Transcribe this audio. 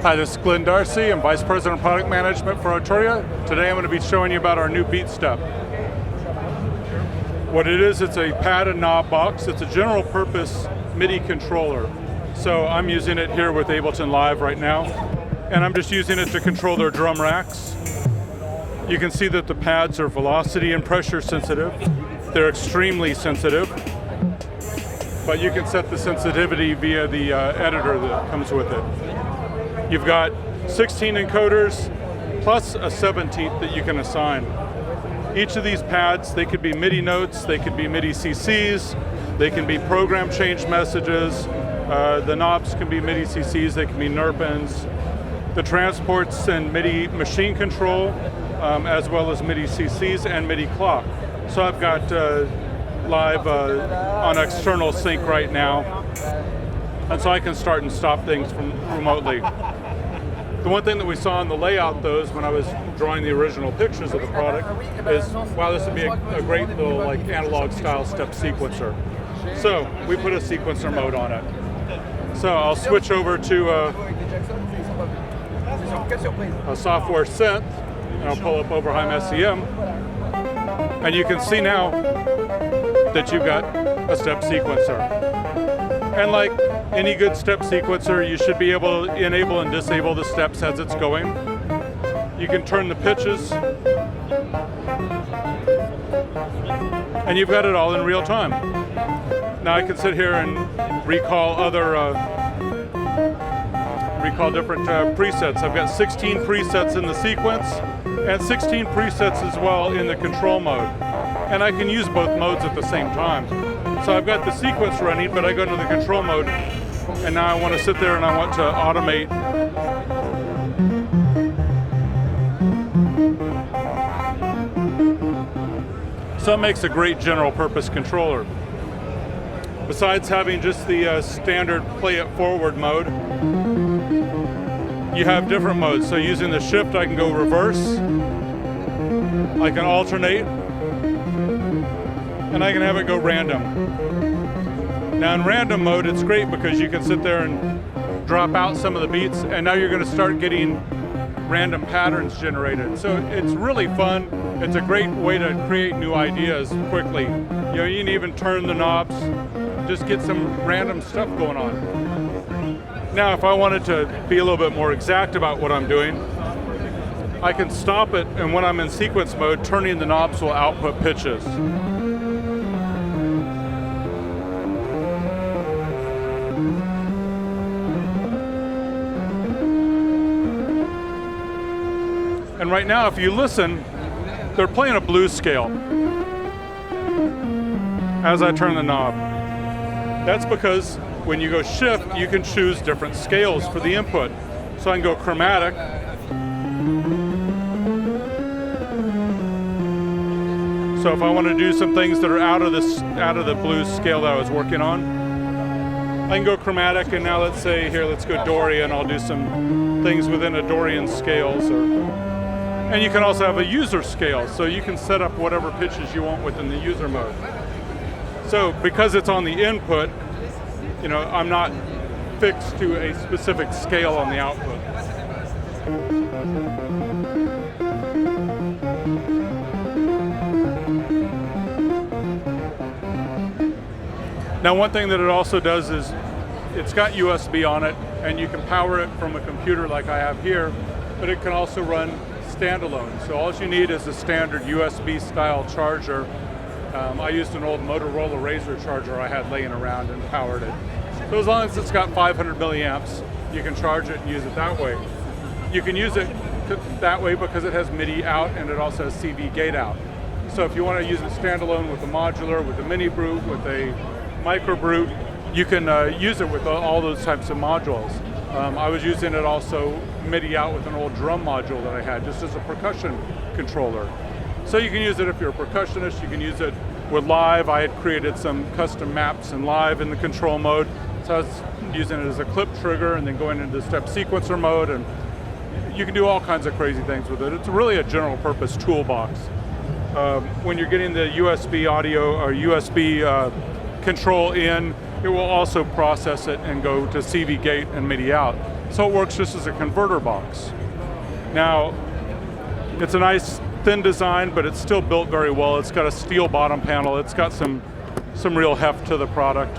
Hi, this is Glenn Darcy. I'm Vice President of Product Management for Arturia. Today I'm going to be showing you about our new BeatStep. What it is, it's a pad and knob box. It's a general purpose MIDI controller. So I'm using it here with Ableton Live right now. And I'm just using it to control their drum racks. You can see that the pads are velocity and pressure sensitive. They're extremely sensitive. But you can set the sensitivity via the editor that comes with it. You've got 16 encoders plus a 17th that you can assign. Each of these pads, they could be MIDI notes, they could be MIDI CCs, they can be program change messages, the knobs can be MIDI CCs, they can be NERPins. The transports and MIDI machine control, as well as MIDI CCs and MIDI clock. So I've got live on external sync right now, and so I can start and stop things from remotely. The one thing that we saw in the layout, though, is when I was drawing the original pictures of the product, is, wow, this would be a great little like analog style step sequencer. So we put a sequencer mode on it. So I'll switch over to a software synth, and I'll pull up Overheim SEM, and you can see now that you've got a step sequencer. And like any good step sequencer, you should be able to enable and disable the steps as it's going. You can turn the pitches, and you've got it all in real time. Now I can sit here and recall different presets. I've got 16 presets in the sequence and 16 presets as well in the control mode. And I can use both modes at the same time. So I've got the sequence running, but I go into the control mode, and now I want to sit there and I want to automate. So it makes a great general purpose controller. Besides having just the standard play it forward mode, you have different modes. So using the shift, I can go reverse, I can alternate, and I can have it go random. Now in random mode, it's great because you can sit there and drop out some of the beats, and now you're going to start getting random patterns generated. So it's really fun. It's a great way to create new ideas quickly. You know, you can even turn the knobs, just get some random stuff going on. Now, if I wanted to be a little bit more exact about what I'm doing, I can stop it, and when I'm in sequence mode, turning the knobs will output pitches. And right now, if you listen, they're playing a blues scale as I turn the knob. That's because when you go shift, you can choose different scales for the input. So I can go chromatic. So if I want to do some things that are out of the blues scale that I was working on, I can go chromatic, and now let's say here, let's go Dorian. I'll do some things within a Dorian scale. And you can also have a user scale, so you can set up whatever pitches you want within the user mode. So because it's on the input, you know, I'm not fixed to a specific scale on the output. Now one thing that it also does is it's got USB on it, and you can power it from a computer like I have here, but it can also run standalone. So all you need is a standard USB style charger. I used an old Motorola Razor charger I had laying around and powered it. So as long as it's got 500 milliamps, you can charge it and use it that way. You can use it that way because it has MIDI out and it also has CV gate out. So if you want to use it standalone with a modular, with a mini brute, with a micro brute, you can use it with all those types of modules. I was using it also MIDI out with an old drum module that I had, just as a percussion controller. So you can use it if you're a percussionist, you can use it with live. I had created some custom maps in live in the control mode. So I was using it as a clip trigger and then going into step sequencer mode, and you can do all kinds of crazy things with it. It's really a general purpose toolbox. When you're getting the USB audio or USB control in, it will also process it and go to CV gate and MIDI out. So it works just as a converter box. Now, it's a nice thin design, but it's still built very well. It's got a steel bottom panel. It's got some real heft to the product.